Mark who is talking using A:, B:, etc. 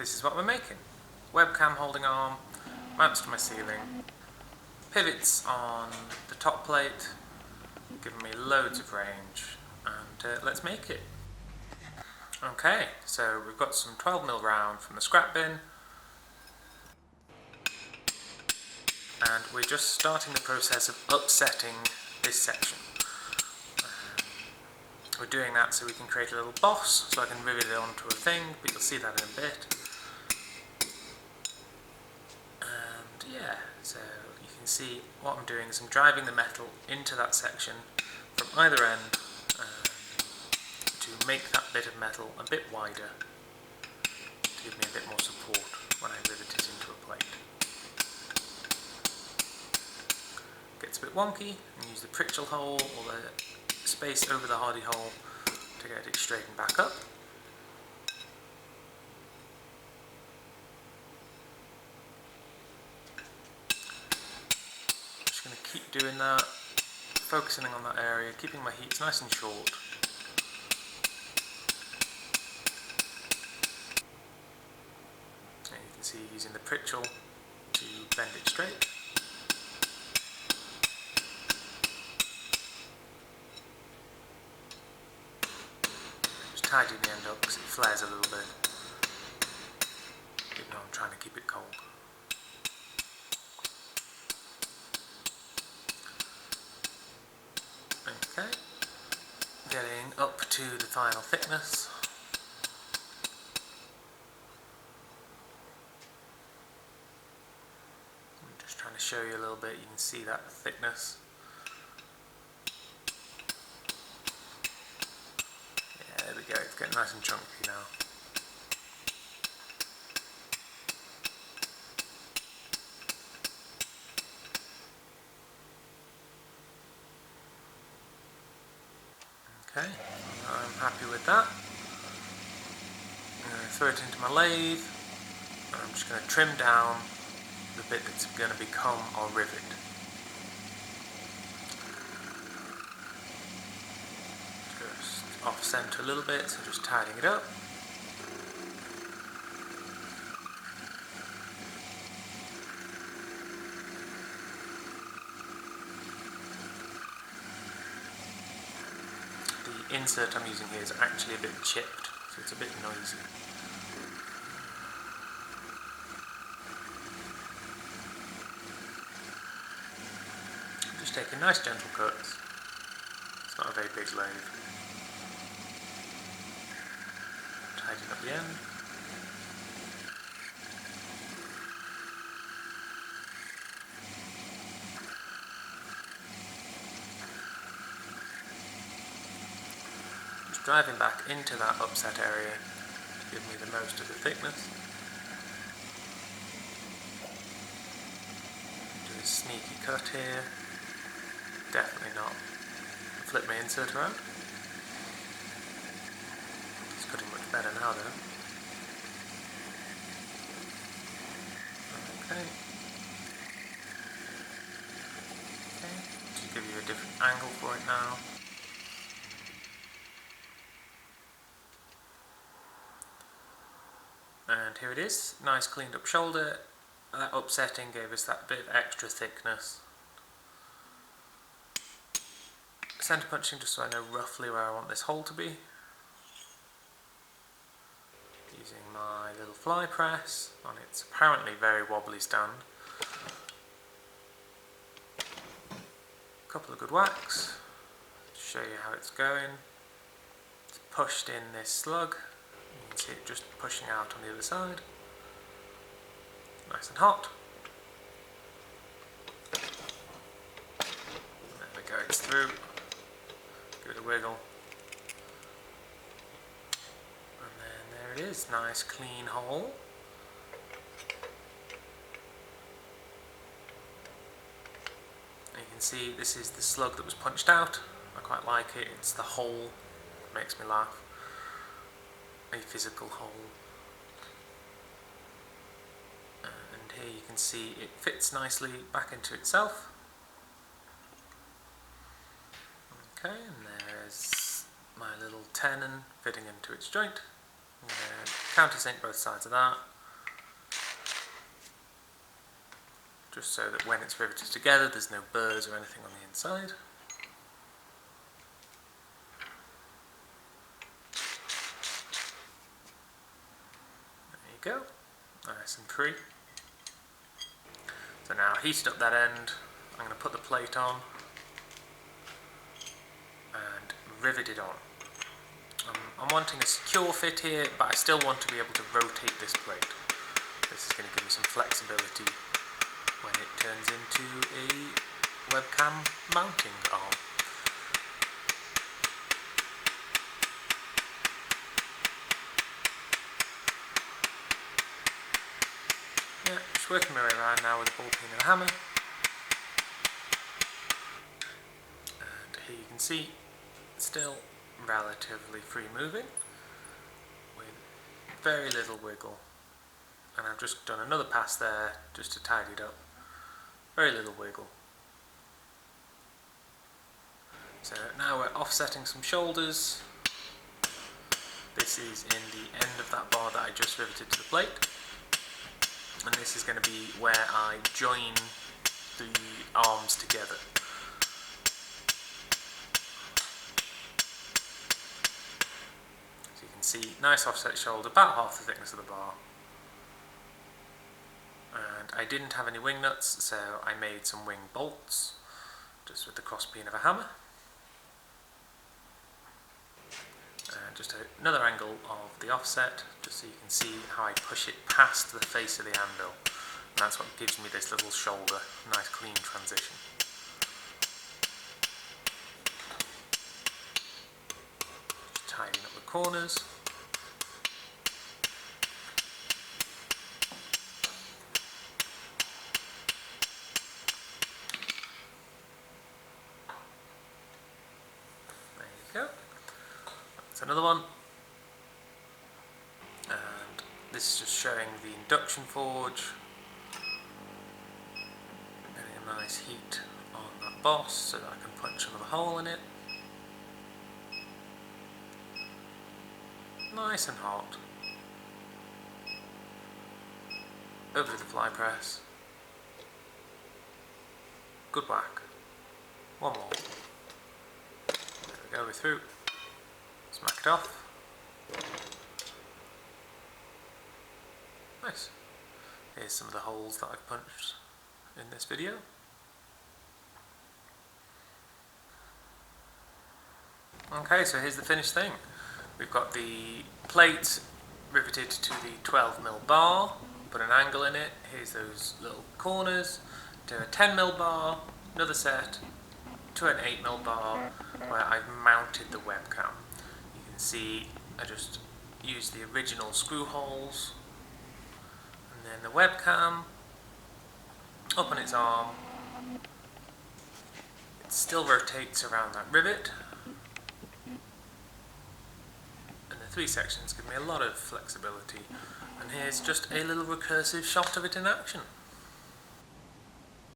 A: this is what we're making. Webcam holding arm, mounts to my ceiling, pivots on the top plate, giving me loads of range, and let's make it. Okay, so we've got some 12mm round from the scrap bin, and we're just starting the process of upsetting this section. We're doing that so we can create a little boss, so I can rivet it onto a thing, but you'll see that in a bit. And yeah, so you can see what I'm doing is I'm driving the metal into that section from either end to make that bit of metal a bit wider, to give me a bit more support when I rivet it into a plate. Gets a bit wonky, and use the Pritchel hole or the space over the hardy hole to get it straightened back up. Just going to keep doing that, focusing on that area, keeping my heats nice and short. And you can see using the Pritchel to bend it straight. Tidying the end up because it flares a little bit, even though I'm trying to keep it cold. Okay, getting up to the final thickness. I'm just trying to show you a little bit, you can see that thickness. There we go, it's getting nice and chunky now. Okay, I'm happy with that. I'm going to throw it into my lathe, and I'm just going to trim down the bit that's going to become our rivet. Off centre a little bit, so just tidying it up. The insert I'm using here is actually a bit chipped, so it's a bit noisy. Just taking nice gentle cuts. It's not a very big lathe. Tidying up the end. Just driving back into that upset area to give me the most of the thickness. Do a sneaky cut here. Definitely not. Flip my insert around. Cutting much better now though. Okay. Just give you a different angle for it now. And here it is, nice cleaned up shoulder. That upsetting gave us that bit of extra thickness. Centre punching just so I know roughly where I want this hole to be. Using my little fly press on its apparently very wobbly stand. A couple of good whacks to show you how it's going. It's pushed in this slug. You can see it just pushing out on the other side. Nice and hot. There we go, it's through. Give it a wiggle. There it is, nice clean hole. And you can see this is the slug that was punched out. I quite like it, it's the hole that makes me laugh. A physical hole. And here you can see it fits nicely back into itself. Okay, and there's my little tenon fitting into its joint. I'm going to countersink both sides of that. just so that when it's riveted together there's no burrs or anything on the inside. There you go, nice and free. So now heated up that end, I'm going to put the plate on and rivet it on. I'm wanting a secure fit here, but I still want to be able to rotate this plate. This is going to give me some flexibility when it turns into a webcam mounting arm. Yeah, just working my way around now with a ball peen and a hammer. And here you can see, still relatively free moving, with very little wiggle. And I've just done another pass there, just to tidy it up. Very little wiggle. So now we're offsetting some shoulders. This is in the end of that bar that I just riveted to the plate. And this is going to be where I join the arms together. So you can see, nice offset shoulder, about half the thickness of the bar. And I didn't have any wing nuts, so I made some wing bolts, just with the cross peen of a hammer. And just another angle of the offset, just so you can see how I push it past the face of the anvil. And that's what gives me this little shoulder, nice clean transition. Just tidying up the corners. There you go. That's another one. And this is just showing the induction forge. Getting a nice heat on that boss so that I can punch another hole in it. Nice and hot. Over to the fly press. Good whack. One more. There we go, we're through. Smack it off. Nice. Here's some of the holes that I've punched in this video. Okay, so here's the finished thing. We've got the plate riveted to the 12mm bar, put an angle in it, here's those little corners, do a 10mm bar, another set, to an 8mm bar where I've mounted the webcam. You can see I just used the original screw holes, and then the webcam up on its arm. It still rotates around that rivet, and the three sections give me a lot of flexibility. And here's just a little recursive shot of it in action.